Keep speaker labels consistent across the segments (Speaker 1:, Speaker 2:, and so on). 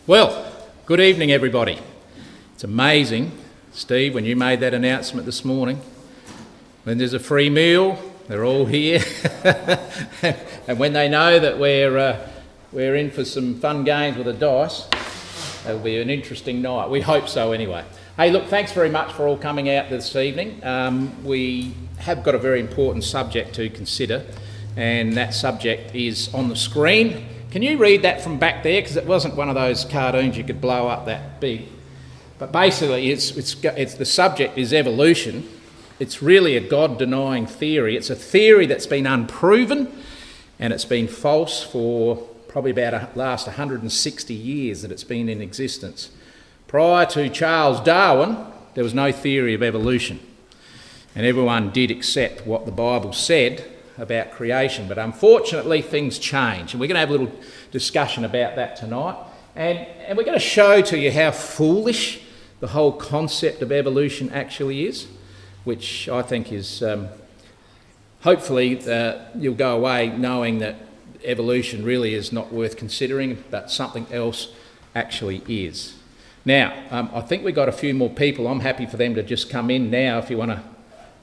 Speaker 1: Well, good evening everybody. It's amazing, Steve, when you made that announcement this morning. When there's a free meal, they're all here. And when they know that we're in for some fun games with the dice, it'll be an interesting night. We hope so anyway. Hey, look, thanks very much for all coming out this evening. We have got a very important subject to consider, and that subject is on the screen. Can you read that from back there? Because it wasn't one of those cartoons you could blow up that big. But basically, it's the subject is evolution. It's really a God-denying theory. It's a theory that's been unproven, and it's been false for probably about the last 160 years that it's been in existence. Prior to Charles Darwin, there was no theory of evolution, and everyone did accept what the Bible said about creation. But unfortunately, things change, and we're going to have a little discussion about that tonight. And we're going to show to you how foolish the whole concept of evolution actually is, which I think is, hopefully you'll go away knowing that evolution really is not worth considering, but something else actually is. Now, I think we've got a few more people. I'm happy for them to just come in now if you want to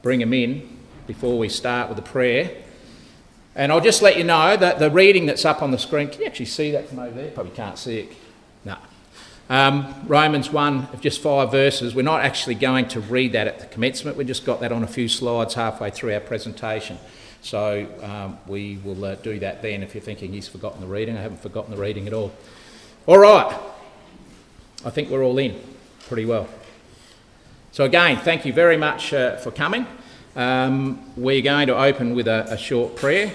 Speaker 1: bring them in before we start with the prayer. And I'll just let you know that the reading that's up on the screen, can you actually see that from over there? Probably can't see it. No. Romans 1, just 5 verses. We're not actually going to read that at the commencement. We've just got that on a few slides halfway through our presentation. So we will do that then. If you're thinking he's forgotten the reading, I haven't forgotten the reading at all. All right. I think we're all in pretty well. So again, thank you very much for coming. We're going to open with a short prayer.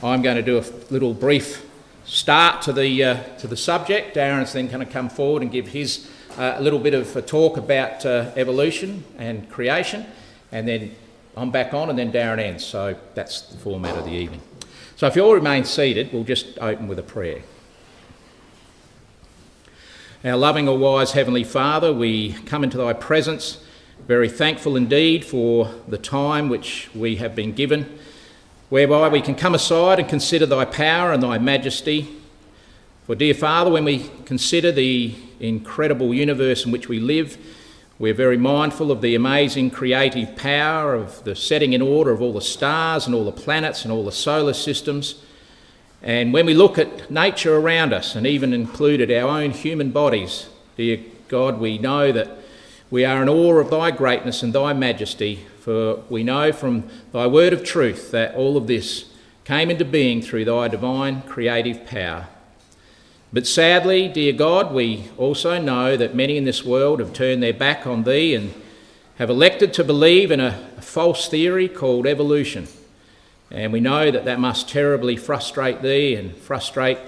Speaker 1: I'm going to do a little brief start to the subject. Darren's then going to come forward and give his a little bit of a talk about evolution and creation, and then I'm back on, and then Darren ends. So that's the format of the evening. So if you all remain seated, we'll just open with a prayer. Our loving or wise Heavenly Father, we come into thy presence very thankful indeed for the time which we have been given, whereby we can come aside and consider thy power and thy majesty. For dear Father, when we consider the incredible universe in which we live, we're very mindful of the amazing creative power of the setting in order of all the stars and all the planets and all the solar systems. And when we look at nature around us, and even included our own human bodies, dear God, we know that we are in awe of thy greatness and thy majesty, for we know from thy word of truth that all of this came into being through thy divine creative power. But sadly, dear God, we also know that many in this world have turned their back on thee and have elected to believe in a false theory called evolution. And we know that that must terribly frustrate thee and frustrate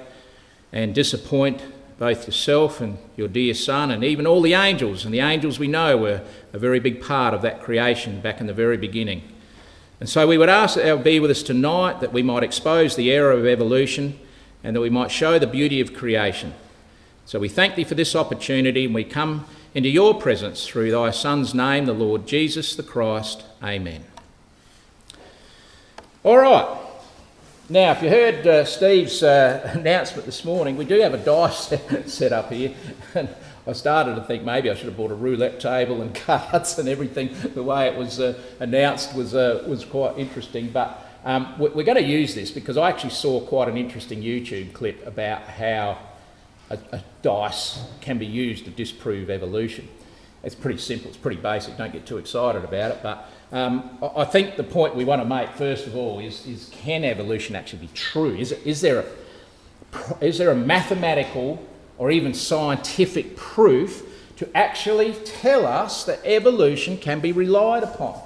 Speaker 1: and disappoint both yourself and your dear Son, and even all the angels. And the angels we know were a very big part of that creation back in the very beginning. And so we would ask that thou be with us tonight, that we might expose the error of evolution and that we might show the beauty of creation. So we thank thee for this opportunity, and we come into your presence through thy Son's name, the Lord Jesus the Christ. Amen. All right. Now, if you heard Steve's announcement this morning, we do have a dice set up here. And I started to think maybe I should have bought a roulette table and cards and everything. The way it was announced was quite interesting. But we're going to use this because I actually saw quite an interesting YouTube clip about how a dice can be used to disprove evolution. It's pretty simple, it's pretty basic, don't get too excited about it, but I think the point we want to make first of all is can evolution actually be true? Is there a mathematical or even scientific proof to actually tell us that evolution can be relied upon?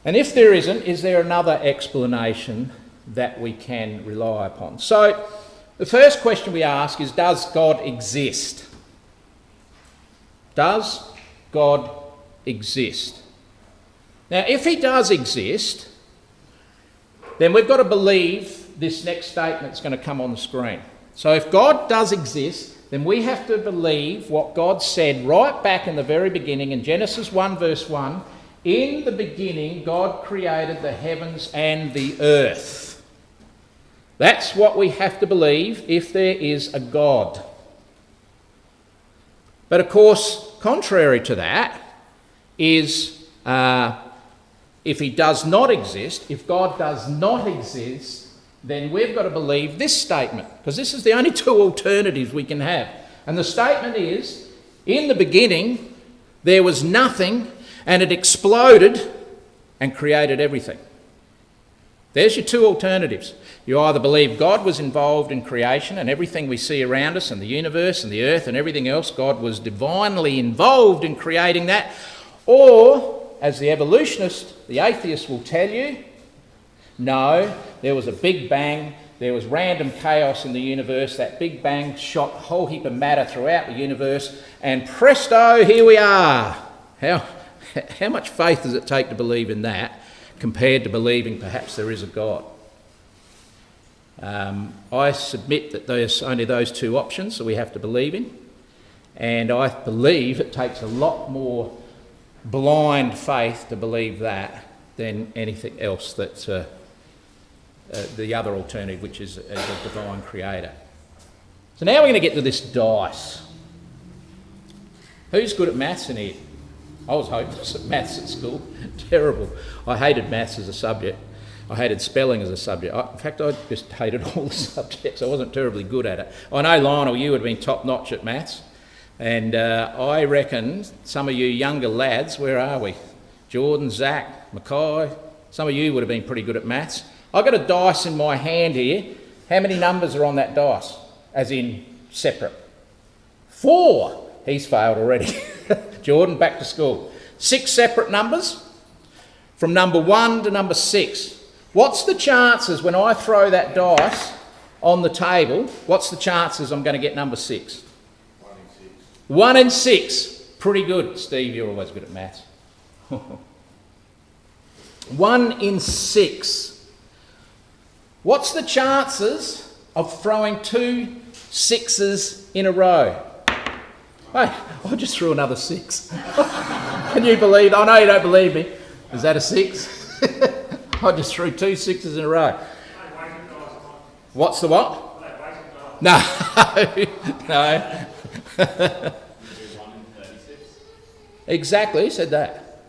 Speaker 1: And if there isn't, is there another explanation that we can rely upon? So the first question we ask is, does God exist? Does God exist? Now, if he does exist, then we've got to believe this next statement that's going to come on the screen. So if God does exist, then we have to believe what God said right back in the very beginning in Genesis 1 verse 1. In the beginning, God created the heavens and the earth. That's what we have to believe if there is a God. But of course, contrary to that is if he does not exist, if God does not exist, then we've got to believe this statement, because this is the only two alternatives we can have. And the statement is, in the beginning, there was nothing, and it exploded and created everything. There's your two alternatives. You either believe God was involved in creation and everything we see around us and the universe and the earth and everything else, God was divinely involved in creating that, or, as the evolutionist, the atheist will tell you, no, there was a big bang, there was random chaos in the universe, that big bang shot a whole heap of matter throughout the universe, and presto, here we are. How much faith does it take to believe in that compared to believing perhaps there is a God? I submit that there's only those two options that we have to believe in, and I believe it takes a lot more blind faith to believe that than anything else that's the other alternative, which is a divine creator. So now we're going to get to this dice. Who's good at maths in here? I was hopeless at maths at school. Terrible. I hated maths as a subject. I hated spelling as a subject. In fact, I just hated all the subjects. I wasn't terribly good at it. I know, Lionel, you would have been top-notch at maths. And I reckon some of you younger lads, where are we? Jordan, Zach, Mackay, some of you would have been pretty good at maths. I've got a dice in my hand here. How many numbers are on that dice? As in separate? 4. He's failed already. Jordan, back to school. 6 separate numbers from number 1 to number 6. What's the chances when I throw that dice on the table, what's the chances I'm going to get number 6?
Speaker 2: 1 in 6.
Speaker 1: 1 in 6. Pretty good. Steve, you're always good at maths. 1 in 6. What's the chances of throwing 2 6s in a row? Hey, I just threw another 6. Can you believe? I know you don't believe me. Is that a 6? I just threw 2 6s in a row. What's the what? No, no. Exactly, who said that?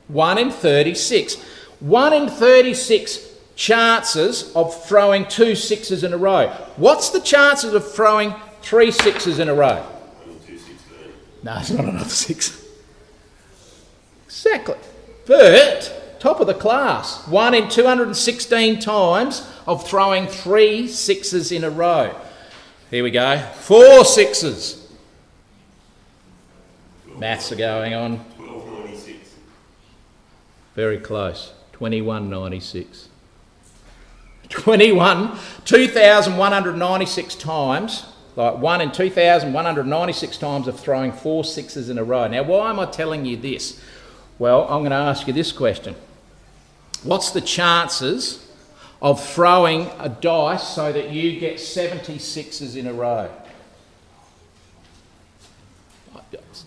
Speaker 1: 1 in 36. 1 in 36 chances of throwing 2 6s in a row. What's the chances of throwing 3 6s in a row?
Speaker 2: 2 6 30.
Speaker 1: No, it's not another 6. Exactly. But, top of the class, 1 in 216 times of throwing 3 6s in a row. Here we go. 4 6s. Maths are going on.
Speaker 2: 1296.
Speaker 1: Very close. 2196. 2,196 times, like 1 in 2,196 times of throwing 4 6s in a row. Now, why am I telling you this? Well, I'm going to ask you this question. What's the chances of throwing a dice so that you get 76s in a row?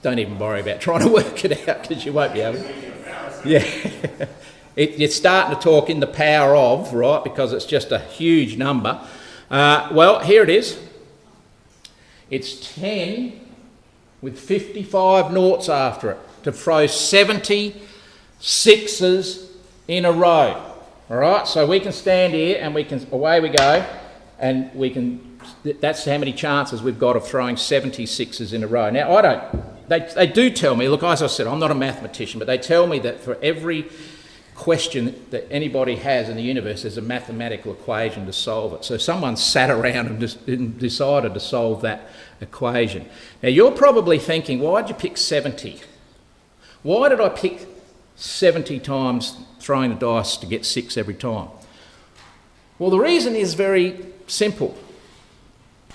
Speaker 1: Don't even worry about trying to work it out because you won't be able to. Yeah. You're starting to talk in the power of, right, because it's just a huge number. Well, here it is. It's 10 with 55 noughts after it to throw 70 6s in a row. All right, so we can stand here and away we go, and that's how many chances we've got of throwing 70 6s in a row. Now, they do tell me, look, as I said, I'm not a mathematician, but they tell me that for every question that anybody has in the universe, there's a mathematical equation to solve it. So someone sat around and decided to solve that equation. Now, you're probably thinking, why did you pick 70? Why did I pick 70 times throwing the dice to get 6 every time? Well, the reason is very simple.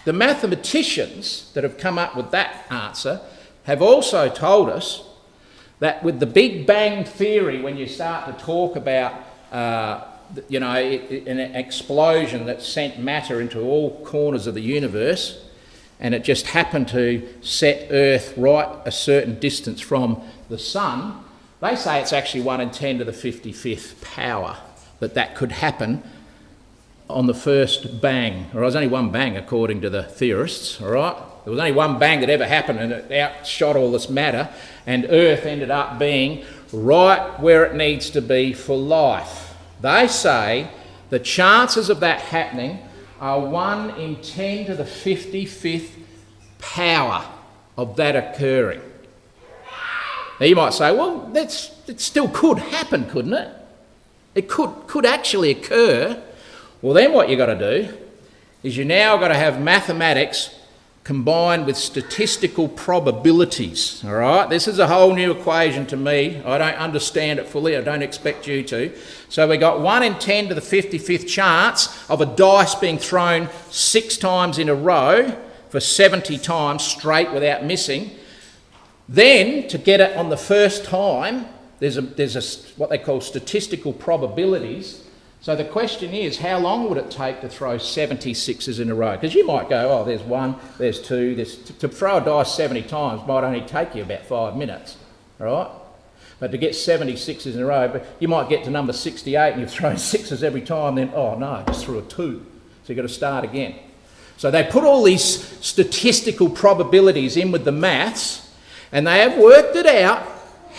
Speaker 1: The mathematicians that have come up with that answer have also told us that with the Big Bang theory, when you start to talk about, an explosion that sent matter into all corners of the universe, and it just happened to set Earth right a certain distance from the sun, they say it's actually 1 in 10 to the 55th power that could happen on the first bang, or there was only one bang according to the theorists, all right? There was only one bang that ever happened and it outshot all this matter, and Earth ended up being right where it needs to be for life. They say the chances of that happening are 1 in 10 to the 55th power of that occurring. Now you might say, well, it still could happen, couldn't it? It could actually occur. Well, then what you've got to do is you now got to have mathematics combined with statistical probabilities, all right? This is a whole new equation to me. I don't understand it fully. I don't expect you to. So we got 1 in 10 to the 55th chance of a dice being thrown 6 times in a row for 70 times straight without missing. Then, to get it on the first time, there's what they call statistical probabilities. So the question is, how long would it take to throw 76s in a row? Because you might go, oh, there's 1, there's 2. To throw a dice 70 times might only take you about 5 minutes, all right? But to get 76s in a row, but you might get to number 68 and you've thrown 6s every time, then, oh no, I just threw a 2. So you've got to start again. So they put all these statistical probabilities in with the maths, and they have worked it out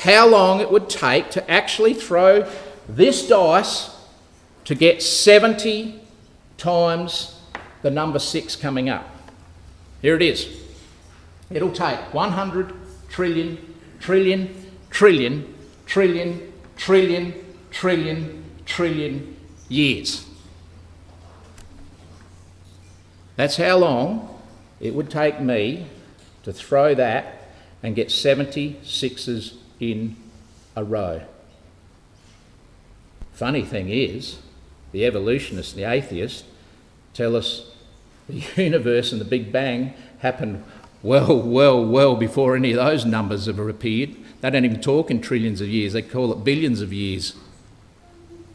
Speaker 1: how long it would take to actually throw this dice to get 70 times the number 6 coming up. Here it is. It'll take 100 trillion, trillion, trillion, trillion, trillion, trillion, trillion years. That's how long it would take me to throw that and get 76s in a row. Funny thing is, the evolutionists, the atheists, tell us the universe and the Big Bang happened well before any of those numbers ever appeared. They don't even talk in trillions of years, they call it billions of years.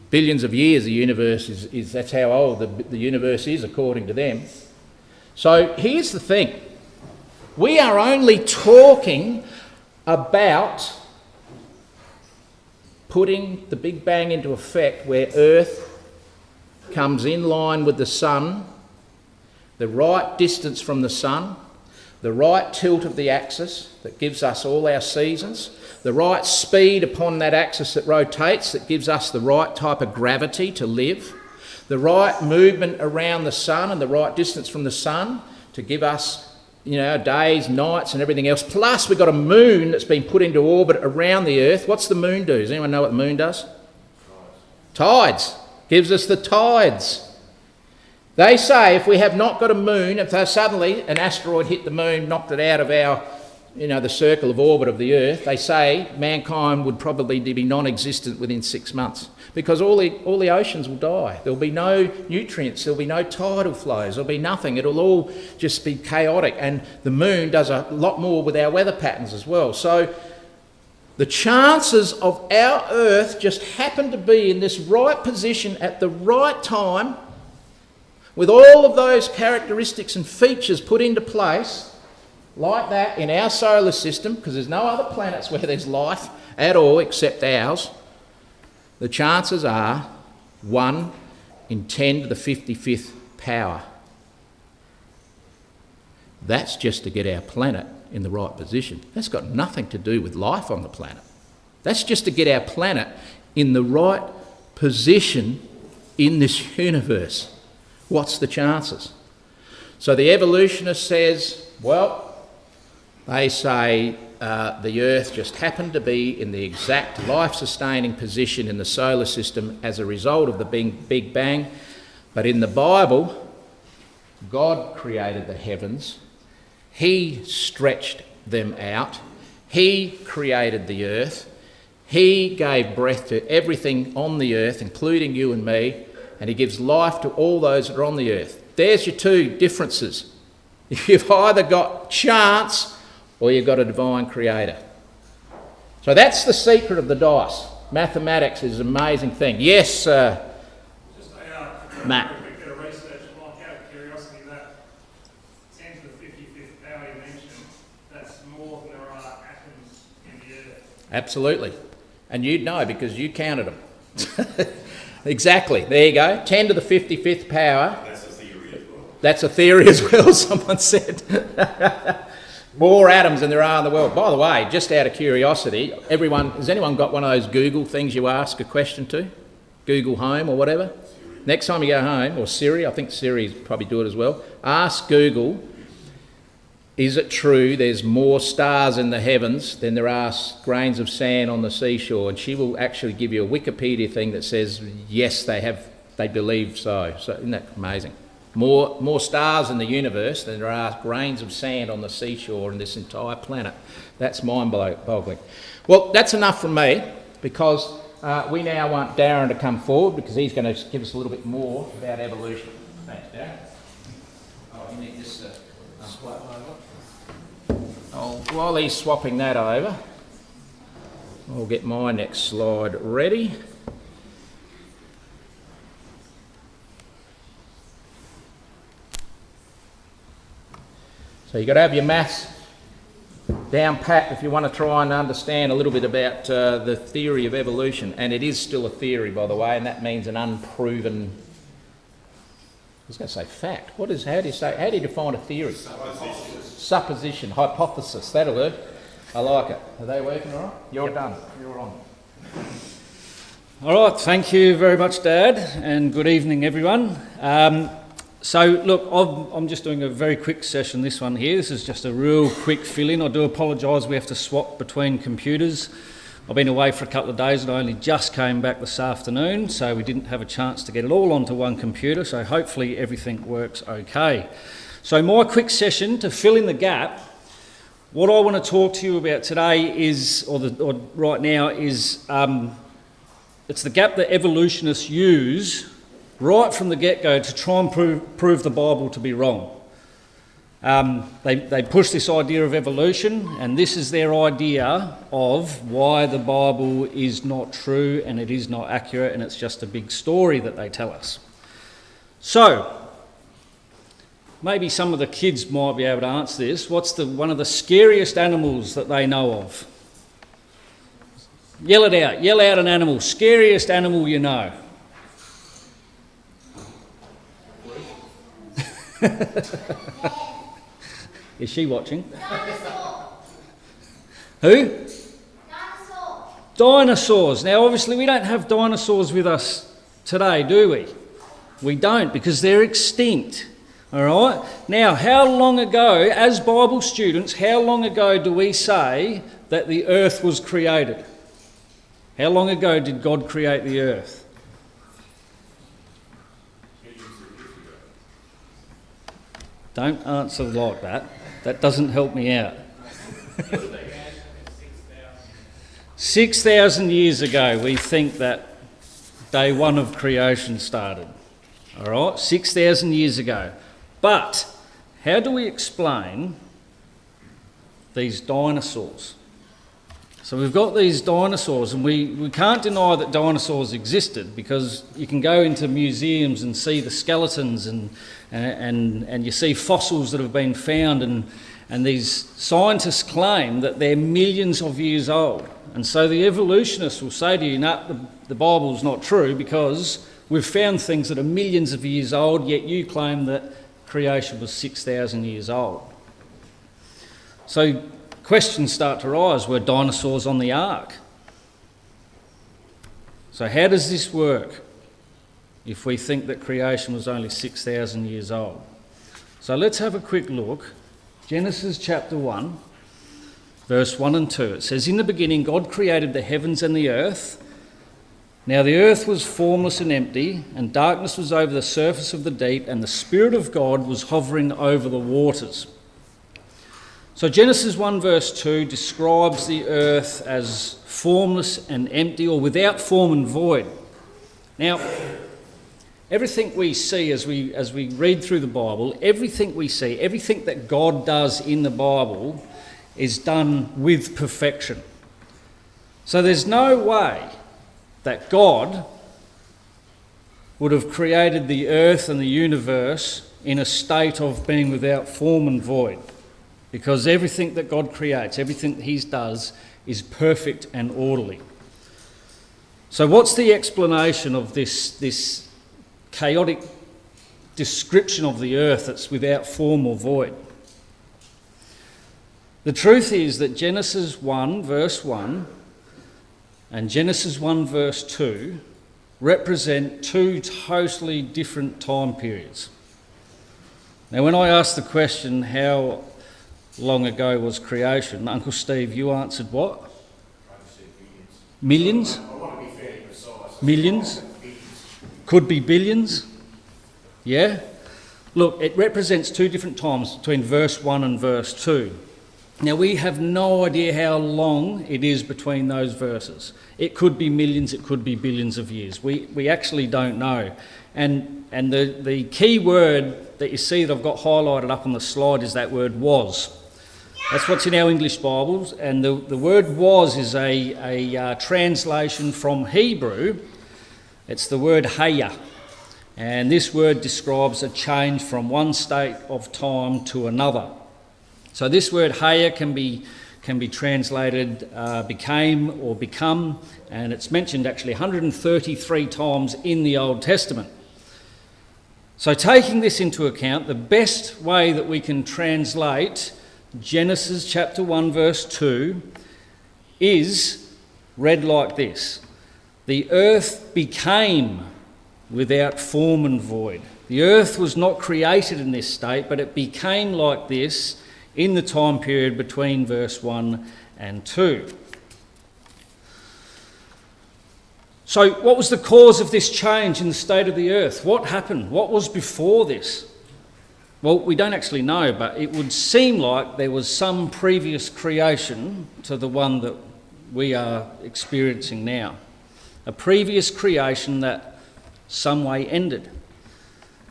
Speaker 1: Billions of years the universe is that's how old the universe is according to them. So here's the thing. We are only talking about putting the Big Bang into effect where Earth comes in line with the sun, the right distance from the sun, the right tilt of the axis that gives us all our seasons, the right speed upon that axis that rotates that gives us the right type of gravity to live, the right movement around the sun and the right distance from the sun to give us days, nights and everything else. Plus we've got a moon that's been put into orbit around the Earth. What's the moon do? Does anyone know what the moon does? Tides. Gives us the tides. They say if we have not got a moon, if suddenly an asteroid hit the moon, knocked it out of our, the circle of orbit of the Earth, they say mankind would probably be non-existent within 6 months because all the oceans will die. There'll be no nutrients, there'll be no tidal flows, there'll be nothing. It'll all just be chaotic, and the moon does a lot more with our weather patterns as well. So the chances of our Earth just happen to be in this right position at the right time with all of those characteristics and features put into place like that in our solar system, because there's no other planets where there's life at all except ours, the chances are 1 in 10 to the 55th power. That's just to get our planet in the right position. That's got nothing to do with life on the planet. That's just to get our planet in the right position in this universe. What's the chances? So the evolutionist says, well, they say the Earth just happened to be in the exact life-sustaining position in the solar system as a result of the Big Bang. But in the Bible, God created the heavens. He stretched them out. He created the earth. He gave breath to everything on the earth, including you and me, and he gives life to all those that are on the earth. There's your two differences. You've either got chance or you've got a divine creator. So that's the secret of the dice. Mathematics is an amazing thing. Yes, Matt.
Speaker 3: A bit of research, like out of curiosity, that 10 to the 55th power you mentioned, that's more than there are atoms in the earth.
Speaker 1: Absolutely. And you'd know because you counted them. Exactly. There you go. 10 to the 55th power.
Speaker 2: That's a theory as well.
Speaker 1: That's a theory as well, someone said. More atoms than there are in the world. By the way, just out of curiosity, has anyone got one of those Google things you ask a question to? Google Home or whatever? Next time you go home, or Siri, I think Siri probably do it as well, ask Google, is it true there's more stars in the heavens than there are grains of sand on the seashore? And she will actually give you a Wikipedia thing that says, yes, they believe so. So isn't that amazing? More stars in the universe than there are grains of sand on the seashore in this entire planet. That's mind-boggling. Well, that's enough from me, because we now want Darren to come forward, because he's going to give us a little bit more about evolution. Thanks, Darren. Oh, you need this swap over. While he's swapping that over, I'll get my next slide ready. So you've got to have your maths down pat if you want to try and understand a little bit about the theory of evolution. And it is still a theory, by the way, and that means an unproven, I was going to say fact. How do you define a theory? Supposition, hypothesis, that'll work. I like it. Are they working all right? You're done. You're on.
Speaker 4: All right, thank you very much, Dad, and good evening, everyone. So, look, I'm just doing a very quick session, this one here. This is just a real quick fill-in. I do apologise, we have to swap between computers. I've been away for a couple of days and I only just came back this afternoon, so we didn't have a chance to get it all onto one computer, so hopefully everything works okay. So my quick session to fill in the gap, what I want to talk to you about today is, or right now is, it's the gap that evolutionists use right from the get-go to try and prove the Bible to be wrong. They push this idea of evolution, and this is their idea of why the Bible is not true and it is not accurate, and it's just a big story that they tell us. So, maybe some of the kids might be able to answer this. What's one of the scariest animals that they know of? Yell it out. Yell out an animal. Scariest animal you know. Is she watching?
Speaker 5: Dinosaur.
Speaker 4: Who?
Speaker 5: Dinosaur.
Speaker 4: Dinosaurs. Now, obviously, we don't have dinosaurs with us today, do we? We don't, because they're extinct. All right? Now, how long ago, as Bible students, how long ago do we say that the earth was created? How long ago did God create the earth? Don't answer like that. That doesn't help me out. 6,000 years ago, we think that day one of creation started. All right? 6,000 years ago. But how do we explain these dinosaurs? So we've got these dinosaurs, and we can't deny that dinosaurs existed, because you can go into museums and see the skeletons and you see fossils that have been found, and these scientists claim that they're millions of years old. And so the evolutionists will say to you, no, the Bible's not true because we've found things that are millions of years old, yet you claim that creation was 6,000 years old. So questions start to rise. Were dinosaurs on the ark? So how does this work if we think that creation was only 6,000 years old? So let's have a quick look. Genesis chapter 1, verse 1 and 2. It says, "In the beginning God created the heavens and the earth. Now the earth was formless and empty, and darkness was over the surface of the deep, and the Spirit of God was hovering over the waters." So Genesis 1 verse 2 describes the earth as formless and empty, or without form and void. Now, everything we see as we read through the Bible, everything we see, everything that God does in the Bible is done with perfection. So there's no way that God would have created the earth and the universe in a state of being without form and void, because everything that God creates, everything that he does, is perfect and orderly. So what's the explanation of this chaotic description of the earth that's without form or void? The truth is that Genesis 1 verse 1 and Genesis 1 verse 2 represent two totally different time periods. Now, when I asked the question, how long ago was creation, Uncle Steve, you answered what? Millions?
Speaker 2: I want to be fairly precise.
Speaker 4: Millions? Could be billions? Yeah? Look, it represents two different times between verse 1 and verse 2. Now, we have no idea how long it is between those verses. It could be millions, it could be billions of years. We actually don't know. And the key word that you see that I've got highlighted up on the slide is that word was. That's what's in our English Bibles, and the word was is a translation from Hebrew. It's the word haya, and this word describes a change from one state of time to another. So this word haya can be translated became or become, and it's mentioned actually 133 times in the Old Testament. So taking this into account, the best way that we can translate Genesis chapter 1 verse 2 is read like this: the earth became without form and void. The earth was not created in this state, but it became like this in the time period between verse 1 and 2. So what was the cause of this change in the state of the earth? What happened? What was before this? Well, we don't actually know, but it would seem like there was some previous creation to the one that we are experiencing now. A previous creation that some way ended.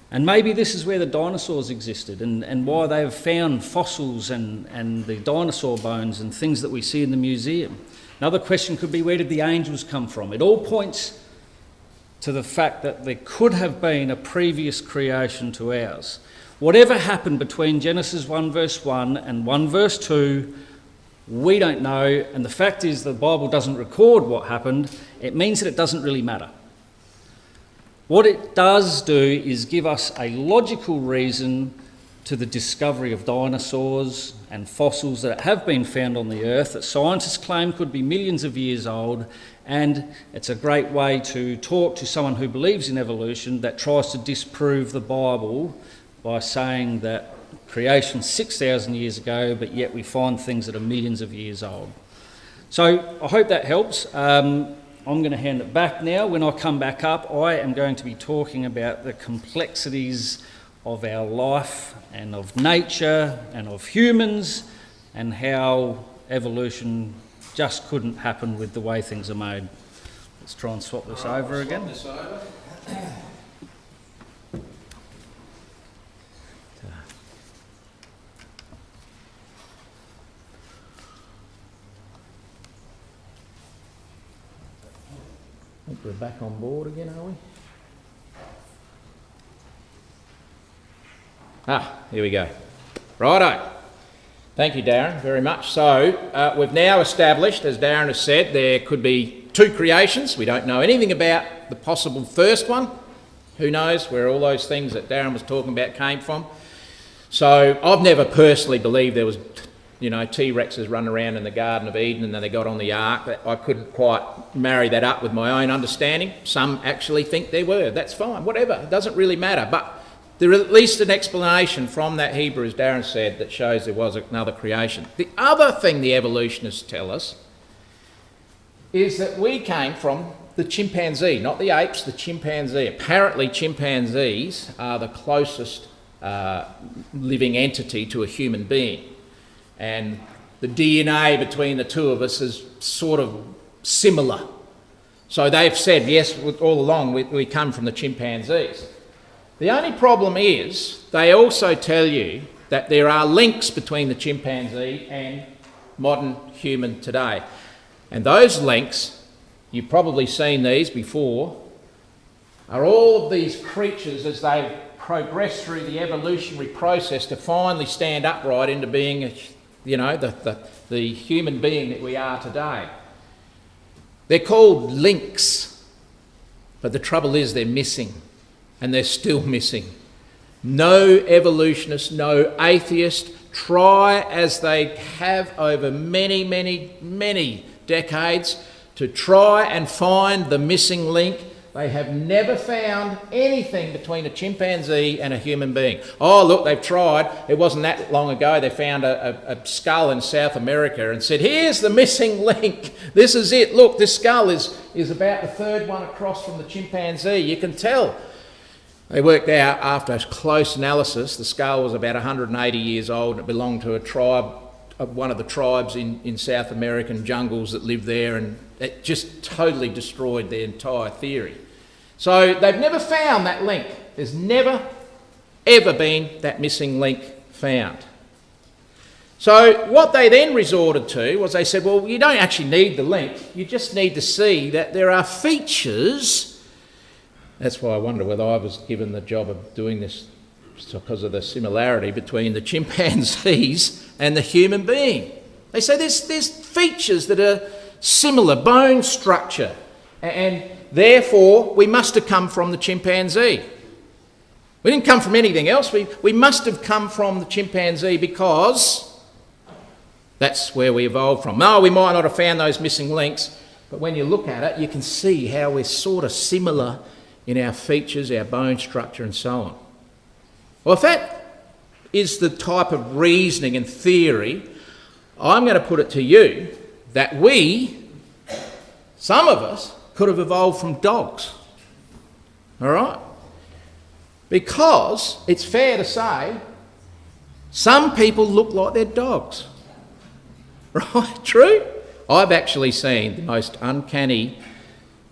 Speaker 4: And maybe this is where the dinosaurs existed and why they have found fossils and the dinosaur bones and things that we see in the museum. Another question could be, where did the angels come from? It all points to the fact that there could have been a previous creation to ours. Whatever happened between Genesis 1 verse 1 and 1 verse 2, we don't know, and the fact is the Bible doesn't record what happened. It means that it doesn't really matter. What it does do is give us a logical reason to the discovery of dinosaurs and fossils that have been found on the earth that scientists claim could be millions of years old, and it's a great way to talk to someone who believes in evolution that tries to disprove the Bible by saying that creation 6,000 years ago, but yet we find things that are millions of years old. So I hope that helps. I'm going to hand it back now. When I come back up, I am going to be talking about the complexities of our life and of nature and of humans and how evolution just couldn't happen with the way things are made. Let's try and swap this over again.
Speaker 1: I think we're back on board again, are we? Here we go. Righto. Thank you, Darren, very much. So we've now established, as Darren has said, there could be two creations. We don't know anything about the possible first one. Who knows where all those things that Darren was talking about came from. So I've never personally believed there was, T-Rexes run around in the Garden of Eden and then they got on the ark. I couldn't quite marry that up with my own understanding. Some actually think there were. That's fine, whatever. It doesn't really matter. But there is at least an explanation from that Hebrew, as Darren said, that shows there was another creation. The other thing the evolutionists tell us is that we came from the chimpanzee, not the apes, the chimpanzee. Apparently chimpanzees are the closest living entity to a human being. And the DNA between the two of us is sort of similar. So they've said, yes, all along we come from the chimpanzees. The only problem is they also tell you that there are links between the chimpanzee and modern human today. And those links, you've probably seen these before, are all of these creatures as they progress through the evolutionary process to finally stand upright into being, the human being that we are today. They're called links. But the trouble is they're missing, and they're still missing. No evolutionist, no atheist, try as they have over many, many, many decades to try and find the missing link. They have never found anything between a chimpanzee and a human being. Oh, look, they've tried. It wasn't that long ago they found a skull in South America and said, here's the missing link. This is it. Look, this skull is about the third one across from the chimpanzee. You can tell. They worked out after a close analysis, the skull was about 180 years old and it belonged to a tribe, one of the tribes in South American jungles that lived there, and it just totally destroyed their entire theory. So they've never found that link. There's never, ever been that missing link found. So what they then resorted to was they said, well, you don't actually need the link. You just need to see that there are features. That's why I wonder whether I was given the job of doing this because of the similarity between the chimpanzees and the human being. They say there's features that are similar, bone structure, and therefore we must have come from the chimpanzee. We didn't come from anything else. We must have come from the chimpanzee because that's where we evolved from. No, we might not have found those missing links, but when you look at it, you can see how we're sort of similar in our features, our bone structure and so on. Well, if that is the type of reasoning and theory, I'm going to put it to you that some of us, could have evolved from dogs. All right? Because it's fair to say some people look like they're dogs. Right? True? I've actually seen the most uncanny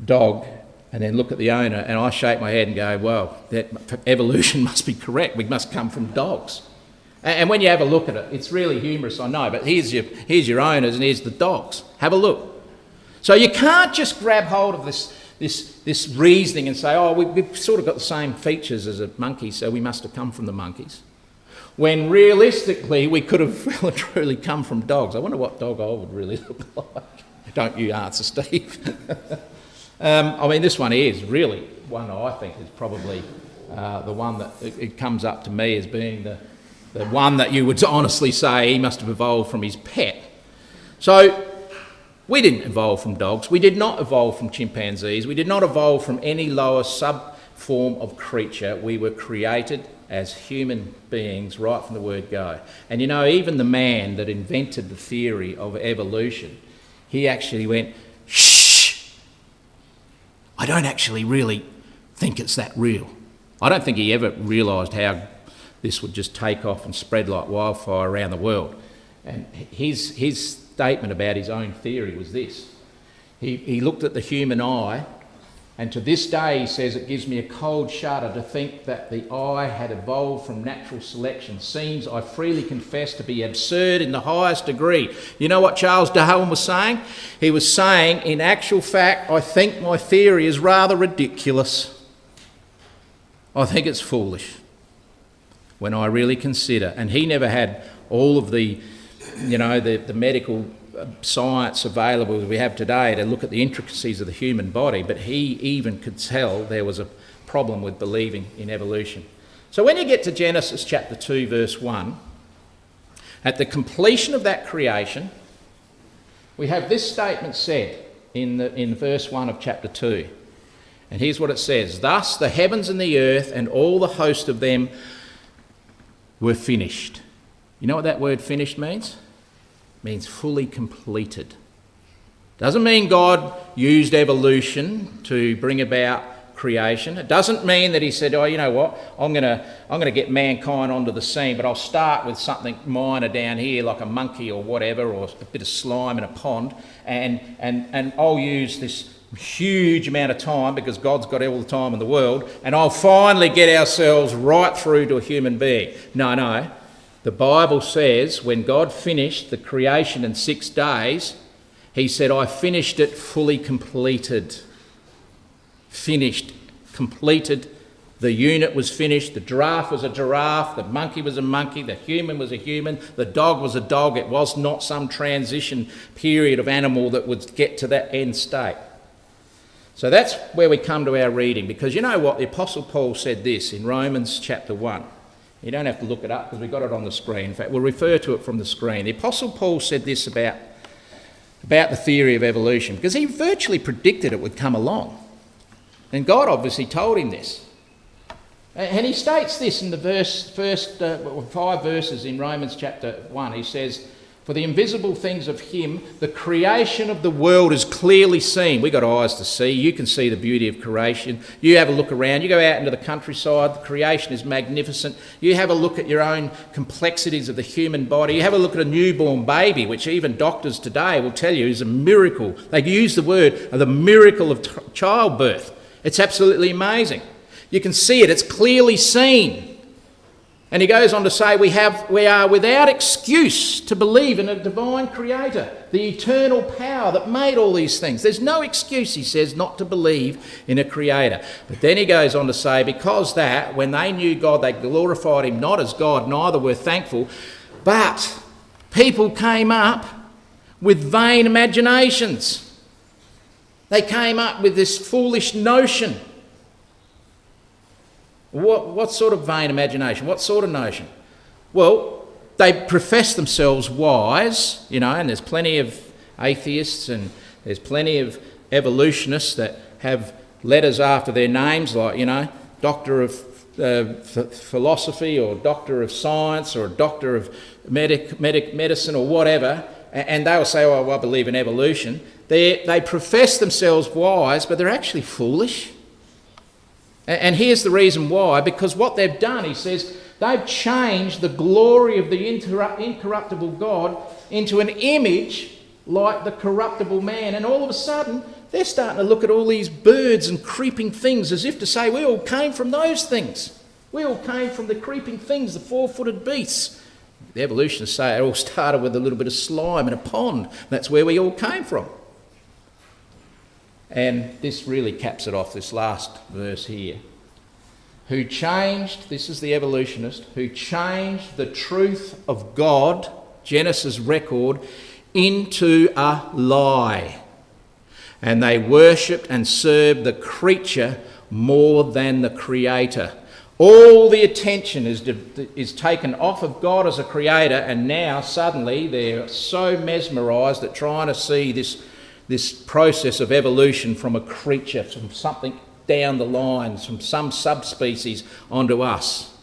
Speaker 1: dog and then look at the owner and I shake my head and go, well, that evolution must be correct. We must come from dogs. And when you have a look at it, it's really humorous, I know, but here's your owners and here's the dogs. Have a look. So you can't just grab hold of this reasoning and say, oh, we've sort of got the same features as a monkey, so we must have come from the monkeys. When realistically, we could have well and truly come from dogs. I wonder what dog I would really look like. Don't you answer, Steve. I mean, this one is really one I think is probably the one that it comes up to me as being the one that you would honestly say he must have evolved from his pet. So we didn't evolve from dogs. We did not evolve from chimpanzees. We did not evolve from any lower sub-form of creature. We were created as human beings right from the word go. And you know, even the man that invented the theory of evolution, he actually went, shh, I don't actually really think it's that real. I don't think he ever realised how this would just take off and spread like wildfire around the world. And his statement about his own theory was this. He looked at the human eye, and to this day he says, it gives me a cold shudder to think that the eye had evolved from natural selection. Seems, I freely confess, to be absurd in the highest degree. You know what Charles Darwin was saying? He was saying, in actual fact, I think my theory is rather ridiculous. I think it's foolish when I really consider. And he never had all of the medical science available that we have today to look at the intricacies of the human body, but he even could tell there was a problem with believing in evolution. So when you get to Genesis chapter 2 verse 1, at the completion of that creation, we have this statement said in verse 1 of chapter 2. And here's what it says: thus the heavens and the earth and all the host of them were finished. You know what that word finished means? It means fully completed. Doesn't mean God used evolution to bring about creation. It doesn't mean that he said, oh, you know what, I'm gonna get mankind onto the scene, but I'll start with something minor down here like a monkey or whatever, or a bit of slime in a pond, and I'll use this huge amount of time because God's got all the time in the world, and I'll finally get ourselves right through to a human being. No. The Bible says when God finished the creation in 6 days, he said, I finished it fully completed. Finished, completed. The unit was finished. The giraffe was a giraffe. The monkey was a monkey. The human was a human. The dog was a dog. It was not some transition period of animal that would get to that end state. So that's where we come to our reading, because you know what? The Apostle Paul said this in Romans chapter 1. You don't have to look it up because we've got it on the screen. In fact, we'll refer to it from the screen. The Apostle Paul said this about the theory of evolution, because he virtually predicted it would come along. And God obviously told him this. And he states this in the first 5 verses in Romans chapter 1. He says, "For the invisible things of him, the creation of the world is clearly seen." We've got eyes to see. You can see the beauty of creation. You have a look around. You go out into the countryside. The creation is magnificent. You have a look at your own complexities of the human body. You have a look at a newborn baby, which even doctors today will tell you is a miracle. They use the word the miracle of childbirth. It's absolutely amazing. You can see it. It's clearly seen. And he goes on to say, we are without excuse to believe in a divine creator, the eternal power that made all these things. There's no excuse, he says, not to believe in a creator. But then he goes on to say, because that, when they knew God, they glorified him not as God, neither were thankful, but people came up with vain imaginations. They came up with this foolish notion. What sort of vain imagination? What sort of notion? Well, they profess themselves wise, and there's plenty of atheists and there's plenty of evolutionists that have letters after their names, like, Doctor of Philosophy or Doctor of Science or Doctor of Medicine or whatever, and they'll say, oh, I believe in evolution. They profess themselves wise, but they're actually foolish. And here's the reason why, because what they've done, he says, they've changed the glory of the incorruptible God into an image like the corruptible man. And all of a sudden, they're starting to look at all these birds and creeping things as if to say, we all came from those things. We all came from the creeping things, the 4-footed beasts. The evolutionists say it all started with a little bit of slime in a pond. That's where we all came from. And this really caps it off, this last verse here. Who changed, this is the evolutionist, who changed the truth of God, Genesis record, into a lie. And they worshipped and served the creature more than the creator. All the attention is taken off of God as a creator, and now suddenly they're so mesmerised at trying to see this process of evolution from a creature, from something down the line, from some subspecies onto us,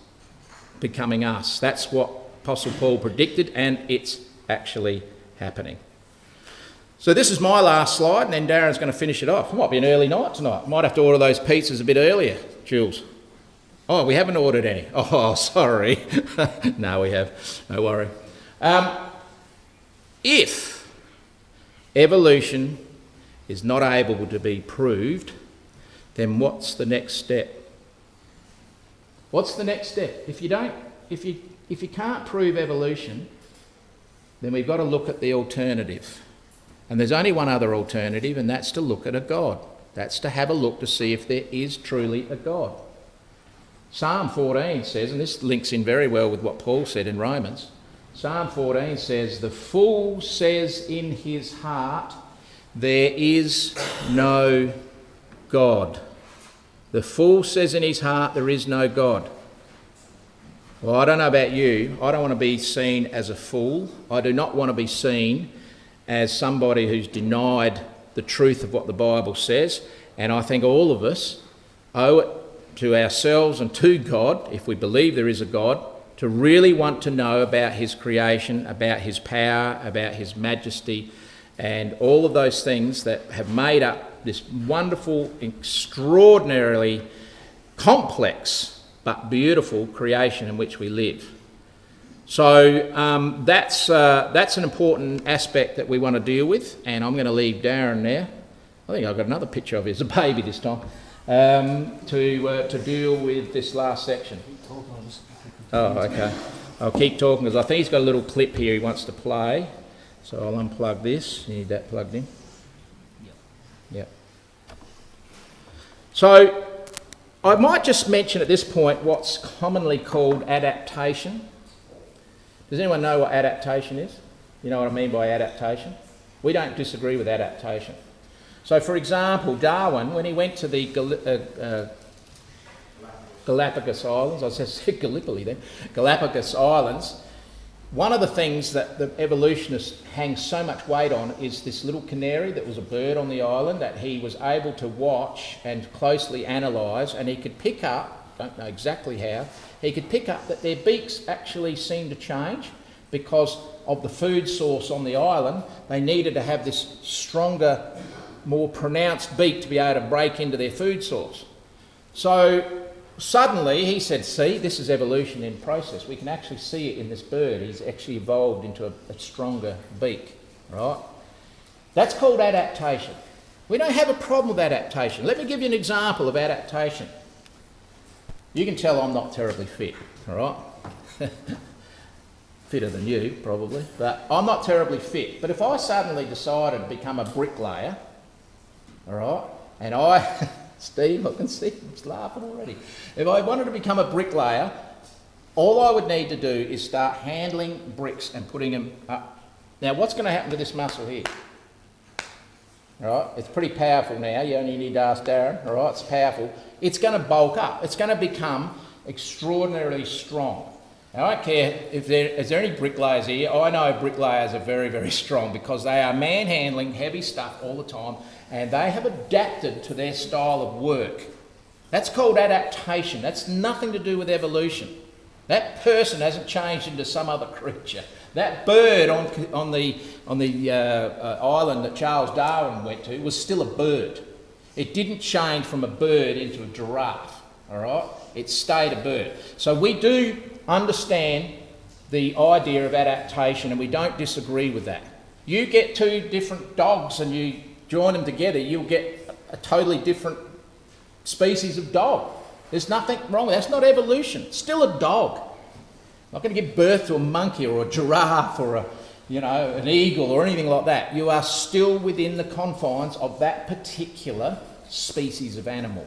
Speaker 1: becoming us. That's what Apostle Paul predicted, and it's actually happening. So this is my last slide, and then Darren's going to finish it off. It might be an early night tonight. Might have to order those pizzas a bit earlier, Jules. Oh, we haven't ordered any. Oh, sorry. No, we have. No worry. If evolution is not able to be proved, then what's the next step? What's the next step? If you can't prove evolution, then we've got to look at the alternative. And there's only one other alternative, and that's to look at a God. That's to have a look to see if there is truly a God. Psalm 14 says, and this links in very well with what Paul said in Romans, Psalm 14 says, the fool says in his heart, there is no God. The fool says in his heart, there is no God. Well, I don't know about you. I don't want to be seen as a fool. I do not want to be seen as somebody who's denied the truth of what the Bible says. And I think all of us owe it to ourselves and to God, if we believe there is a God, to really want to know about his creation, about his power, about his majesty, and all of those things that have made up this wonderful, extraordinarily complex but beautiful creation in which we live. So that's an important aspect that we want to deal with, and I'm going to leave Darren there. I think I've got another picture of you as a baby this time, to deal with this last section. Oh, okay. I'll keep talking because I think he's got a little clip here he wants to play. So I'll unplug this. You need that plugged in? Yep. So I might just mention at this point what's commonly called adaptation. Does anyone know what adaptation is? You know what I mean by adaptation? We don't disagree with adaptation. So, for example, Darwin, when he went to the Galapagos Islands, I said Gallipoli then, Galapagos Islands, one of the things that the evolutionists hang so much weight on is this little canary that was a bird on the island that he was able to watch and closely analyse, and he could pick up, don't know exactly how, he could pick up that their beaks actually seemed to change because of the food source on the island. They needed to have this stronger, more pronounced beak to be able to break into their food source. So suddenly he said, see, this is evolution in process. We can actually see it in this bird. He's actually evolved into a stronger beak, right? That's called adaptation. We don't have a problem with adaptation. Let me give you an example of adaptation. You can tell I'm not terribly fit, all right? Fitter than you, probably, but I'm not terribly fit. But if I suddenly decided to become a bricklayer, all right, and I... Steve, I can see he's laughing already. If I wanted to become a bricklayer, all I would need to do is start handling bricks and putting them up. Now, what's going to happen to this muscle here? All right, it's pretty powerful now. You only need to ask Darren. All right, it's powerful. It's going to bulk up. It's going to become extraordinarily strong. Now, I don't care if is there any bricklayers here. I know bricklayers are very, very strong because they are manhandling heavy stuff all the time, and they have adapted to their style of work. That's called adaptation. That's nothing to do with evolution. That person hasn't changed into some other creature. That bird on the island that Charles Darwin went to was still a bird. It didn't change from a bird into a giraffe, all right? It stayed a bird. So we do understand the idea of adaptation, and we don't disagree with that. You get two different dogs and you join them together, you'll get a totally different species of dog. There's nothing wrong with that. That's not evolution. It's still a dog. Not going to give birth to a monkey or a giraffe or an eagle or anything like that. You are still within the confines of that particular species of animal.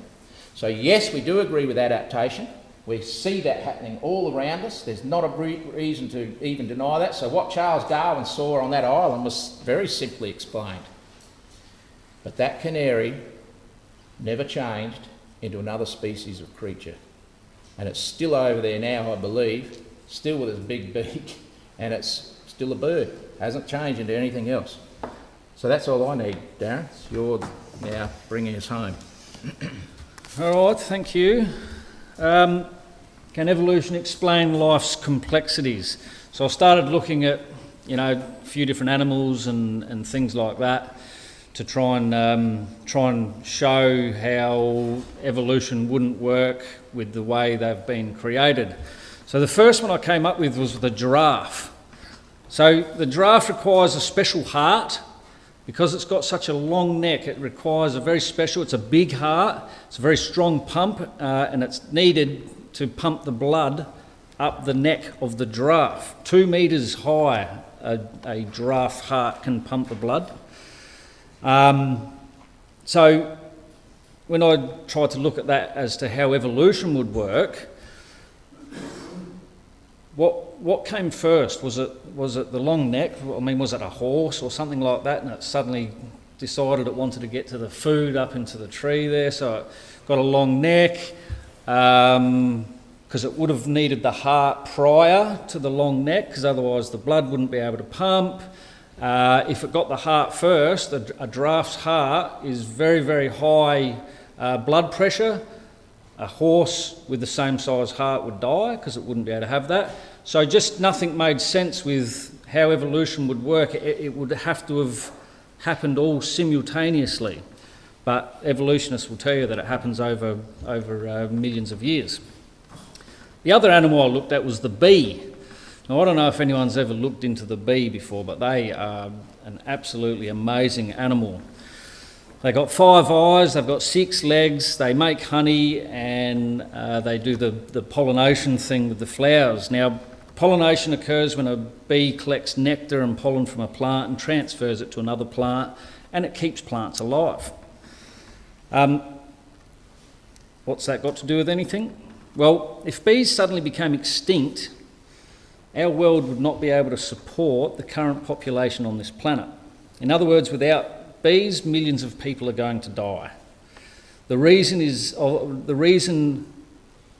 Speaker 1: So yes, we do agree with adaptation. We see that happening all around us. There's not a reason to even deny that. So what Charles Darwin saw on that island was very simply explained. But that canary never changed into another species of creature. And it's still over there now, I believe, still with its big beak, and it's still a bird. Hasn't changed into anything else. So that's all I need, Darren. You're now bringing us home.
Speaker 4: All right, thank you. Can evolution explain life's complexities? So I started looking at, a few different animals and things like that to try and show how evolution wouldn't work with the way they've been created. So the first one I came up with was the giraffe. So the giraffe requires a special heart. Because it's got such a long neck, it requires it's a big heart, it's a very strong pump, and it's needed to pump the blood up the neck of the giraffe. 2 metres high, a giraffe heart can pump the blood. So when I tried to look at that as to how evolution would work, what came first? Was it the long neck? I mean, was it a horse or something like that? And it suddenly decided it wanted to get to the food up into the tree there, so it got a long neck because it would have needed the heart prior to the long neck, because otherwise the blood wouldn't be able to pump. If it got the heart first, a giraffe's heart is very, very high blood pressure. A horse with the same size heart would die because it wouldn't be able to have that. So just nothing made sense with how evolution would work. It would have to have happened all simultaneously. But evolutionists will tell you that it happens over millions of years. The other animal I looked at was the bee. Now, I don't know if anyone's ever looked into the bee before, but they are an absolutely amazing animal. They've got 5 eyes, they've got 6 legs, they make honey, and they do the pollination thing with the flowers. Now, pollination occurs when a bee collects nectar and pollen from a plant and transfers it to another plant, and it keeps plants alive. What's that got to do with anything? Well, if bees suddenly became extinct, our world would not be able to support the current population on this planet. In other words, without bees, millions of people are going to die. The reason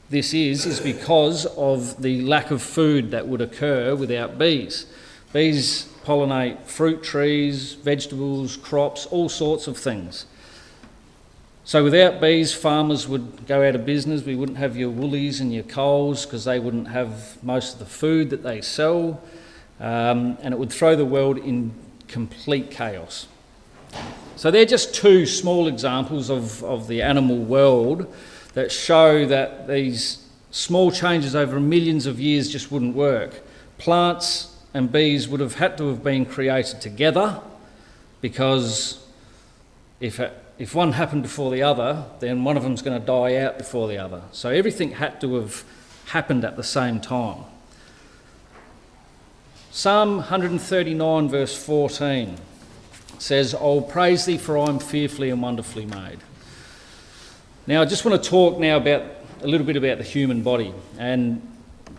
Speaker 4: this is because of the lack of food that would occur without bees. Bees pollinate fruit trees, vegetables, crops, all sorts of things. So without bees, farmers would go out of business. We wouldn't have your Woolies and your Coles because they wouldn't have most of the food that they sell, and it would throw the world in complete chaos. So they're just two small examples of the animal world that show that these small changes over millions of years just wouldn't work. Plants and bees would have had to have been created together, because if one happened before the other, then one of them's going to die out before the other. So everything had to have happened at the same time. Psalm 139 verse 14 says, "I'll praise thee, for I am fearfully and wonderfully made." Now I just want to talk now about a little bit about the human body, and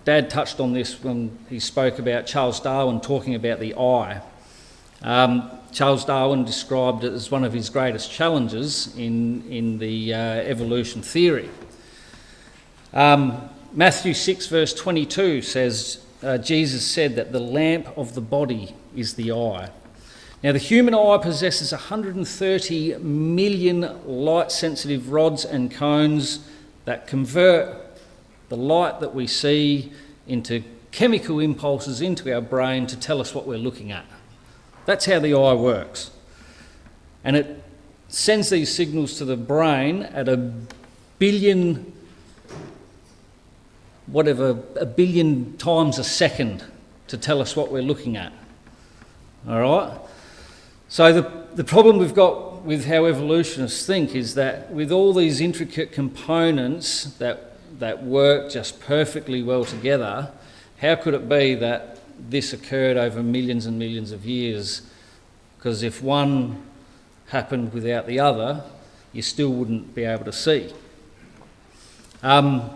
Speaker 4: Dad touched on this when he spoke about Charles Darwin talking about the eye. Charles Darwin described it as one of his greatest challenges in the evolution theory. Matthew 6 verse 22 says, Jesus said that the lamp of the body is the eye. Now the human eye possesses 130 million light-sensitive rods and cones that convert the light that we see into chemical impulses into our brain to tell us what we're looking at. That's how the eye works. And it sends these signals to the brain at a billion times a second to tell us what we're looking at. All right? So the problem we've got with how evolutionists think is that with all these intricate components that work just perfectly well together, how could it be that this occurred over millions and millions of years? Because if one happened without the other, you still wouldn't be able to see. And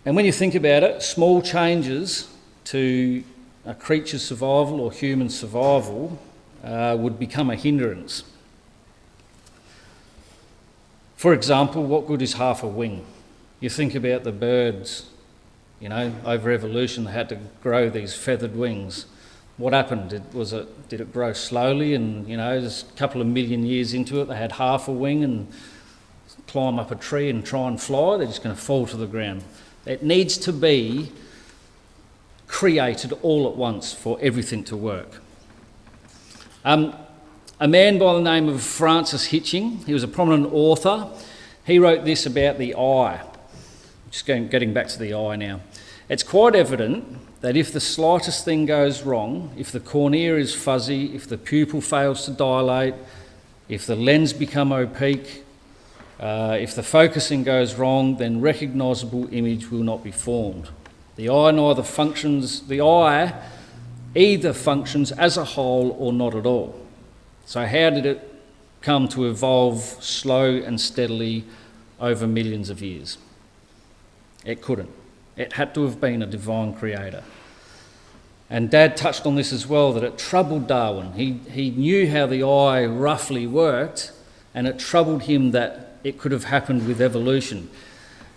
Speaker 4: when you think about it, small changes to a creature's survival or human survival would become a hindrance. For example, what good is half a wing? You think about the birds, over evolution they had to grow these feathered wings. What happened? Did it grow slowly, and there's a couple of million years into it they had half a wing and climb up a tree and try and fly? They're just going to fall to the ground. It needs to be created all at once for everything to work. A man by the name of Francis Hitching, he was a prominent author. He wrote this about the eye. Just getting back to the eye now. It's quite evident that if the slightest thing goes wrong, if the cornea is fuzzy, if the pupil fails to dilate, if the lens become opaque, if the focusing goes wrong, then recognisable image will not be formed. The eye either functions as a whole or not at all. So how did it come to evolve slow and steadily over millions of years? It couldn't. It had to have been a divine creator. And Dad touched on this as well, that it troubled Darwin. He knew how the eye roughly worked, and it troubled him that it could have happened with evolution.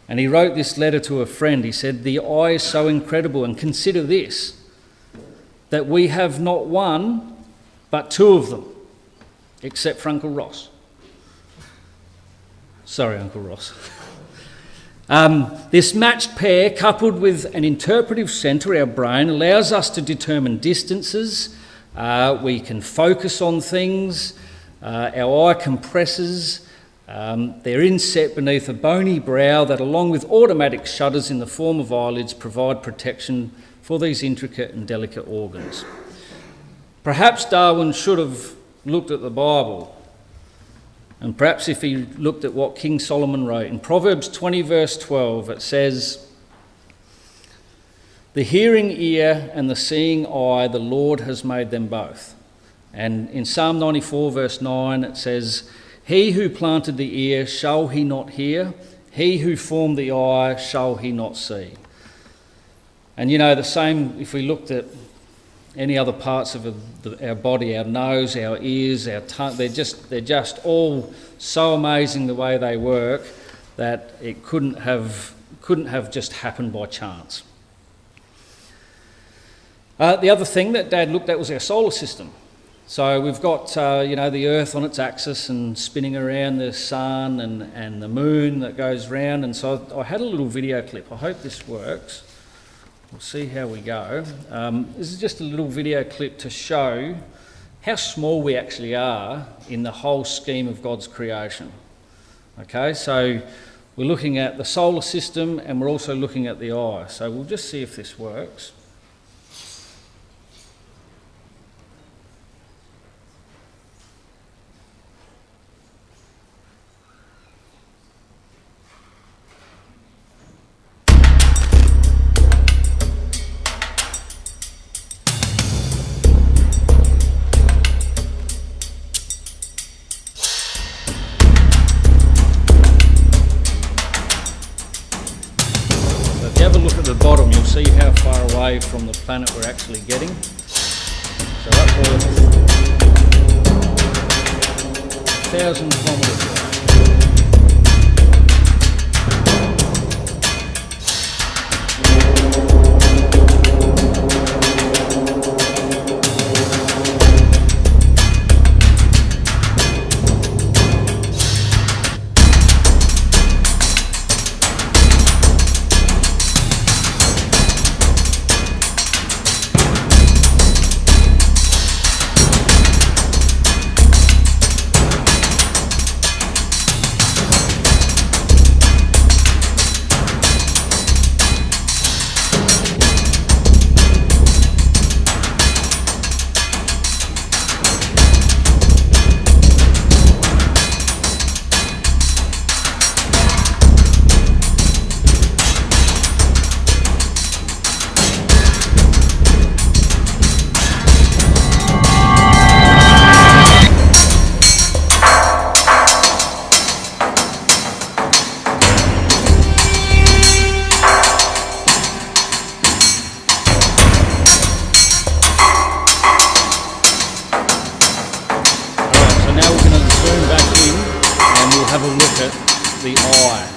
Speaker 4: And he wrote this letter to a friend. He said, "The eye is so incredible, and consider this, that we have not one, but two of them, except for Uncle Ross." Sorry, Uncle Ross. This matched pair, coupled with an interpretive centre, our brain, allows us to determine distances. We can focus on things. Our eye compresses. They're inset beneath a bony brow that, along with automatic shutters in the form of eyelids, provide protection for these intricate and delicate organs. Perhaps Darwin should have looked at the Bible, and perhaps if he looked at what King Solomon wrote. In Proverbs 20 verse 12 it says, "The hearing ear and the seeing eye, the Lord has made them both." And in Psalm 94 verse 9 it says, "He who planted the ear, shall he not hear? He who formed the eye, shall he not see?" And the same if we looked at any other parts of our body, our nose, our ears, our tongue. They're just all so amazing the way they work that it couldn't have just happened by chance. The other thing that Dad looked at was our solar system. So we've got the Earth on its axis and spinning around the sun and the moon that goes round. And so I had a little video clip. I hope this works. We'll see how we go. This is just a little video clip to show how small we actually are in the whole scheme of God's creation. Okay, so we're looking at the solar system and we're also looking at the eye. So we'll just see if this works. Bottom, you'll see how far away from the planet we're actually getting. So up Earth, 1,000 kilometres away. Have a look at the eye.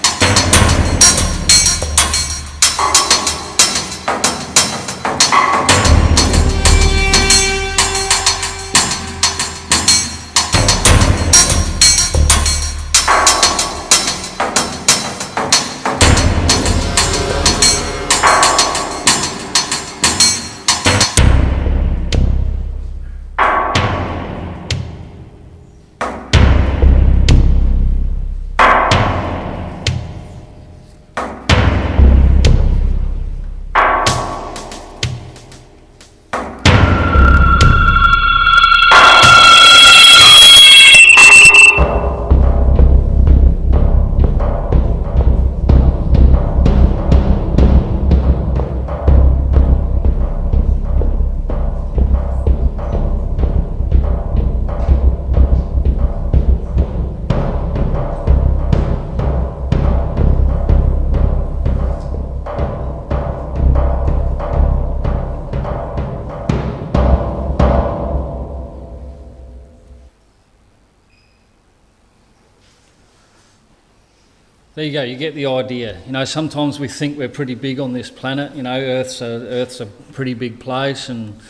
Speaker 4: There you go, you get the idea. You know, sometimes we think we're pretty big on this planet. You know, Earth's a pretty big place, and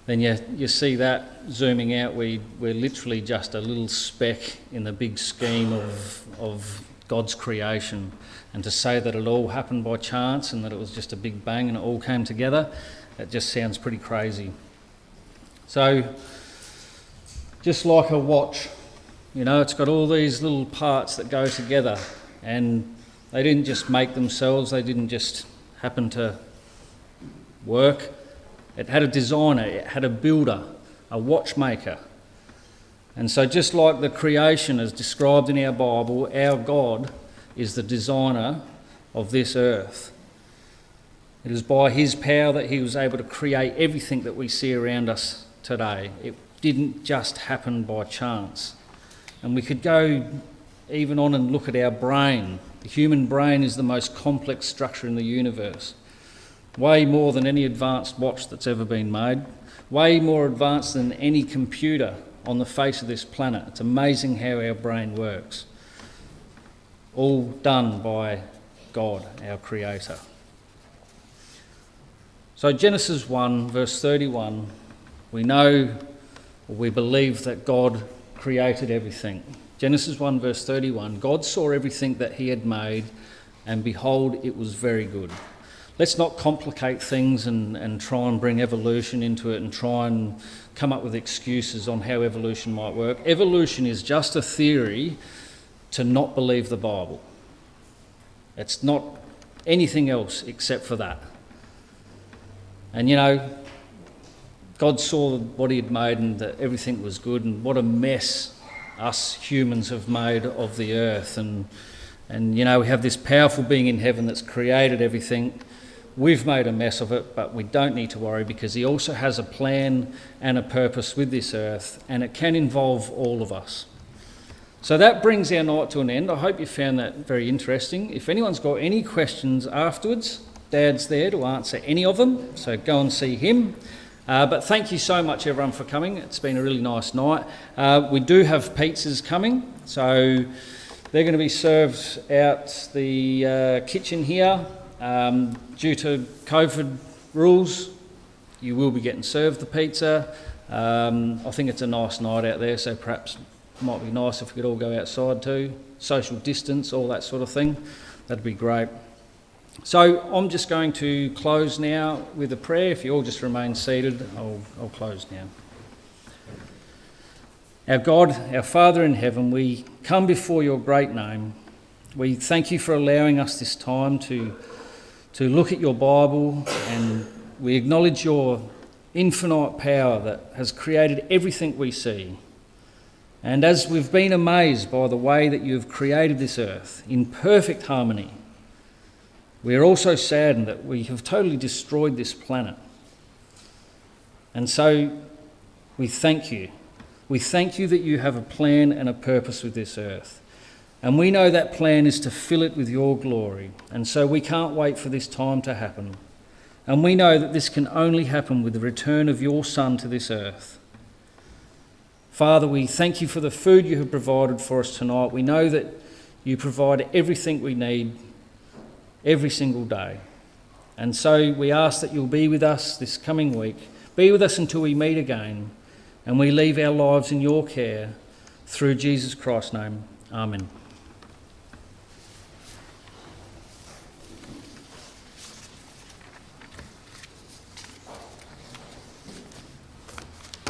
Speaker 4: then you see that zooming out, we're literally just a little speck in the big scheme of God's creation. And to say that it all happened by chance and that it was just a big bang and it all came together, it just sounds pretty crazy. So, just like a watch, you know, it's got all these little parts that go together. And they didn't just make themselves, they didn't just happen to work. It had a designer, it had a builder, a watchmaker. And so just like the creation as described in our Bible, our God is the designer of this earth. It is by his power that he was able to create everything that we see around us today. It didn't just happen by chance. And we could go even on and look at our brain. The human brain is the most complex structure in the universe. way more than any advanced watch that's ever been made, way more advanced than any computer on the face of this planet. It's amazing how our brain works. All done by God, our Creator. So Genesis 1, verse 31, we know, or we believe that God created everything. Genesis 1, verse 31, God saw everything that he had made, and behold, it was very good. Let's not complicate things and try and bring evolution into it and try and come up with excuses on how evolution might work. Evolution is just a theory to not believe the Bible. It's not anything else except for that. And you know, God saw what he had made and that everything was good, and what a mess us humans have made of the earth. And you know, we have this powerful being in heaven that's created everything. We've made a mess of it, but we don't need to worry, because he also has a plan and a purpose with this earth, and it can involve all of us. So that brings our night to an end. I hope you found that very interesting. If anyone's got any questions afterwards, Dad's there to answer any of them, so go and see him. But thank you so much, everyone, for coming. It's been a really nice night. We do have pizzas coming, so they're going to be served out the kitchen here. Due to COVID rules, you will be getting served the pizza. I think it's a nice night out there, so perhaps it might be nice if we could all go outside too. Social distance, all that sort of thing. That'd be great. So I'm just going to close now with a prayer. If you all just remain seated, I'll close now. Our God, our Father in heaven, we come before your great name. We thank you for allowing us this time to look at your Bible, and we acknowledge your infinite power that has created everything we see. And as we've been amazed by the way that you have created this earth in perfect harmony, we are also saddened that we have totally destroyed this planet. And so we thank you. We thank you that you have a plan and a purpose with this earth. And we know that plan is to fill it with your glory. And so we can't wait for this time to happen. And we know that this can only happen with the return of your Son to this earth. Father, we thank you for the food you have provided for us tonight. We know that you provide everything we need every single day. And so we ask that you'll be with us this coming week. Be with us until we meet again. And we leave our lives in your care through Jesus Christ's name. Amen.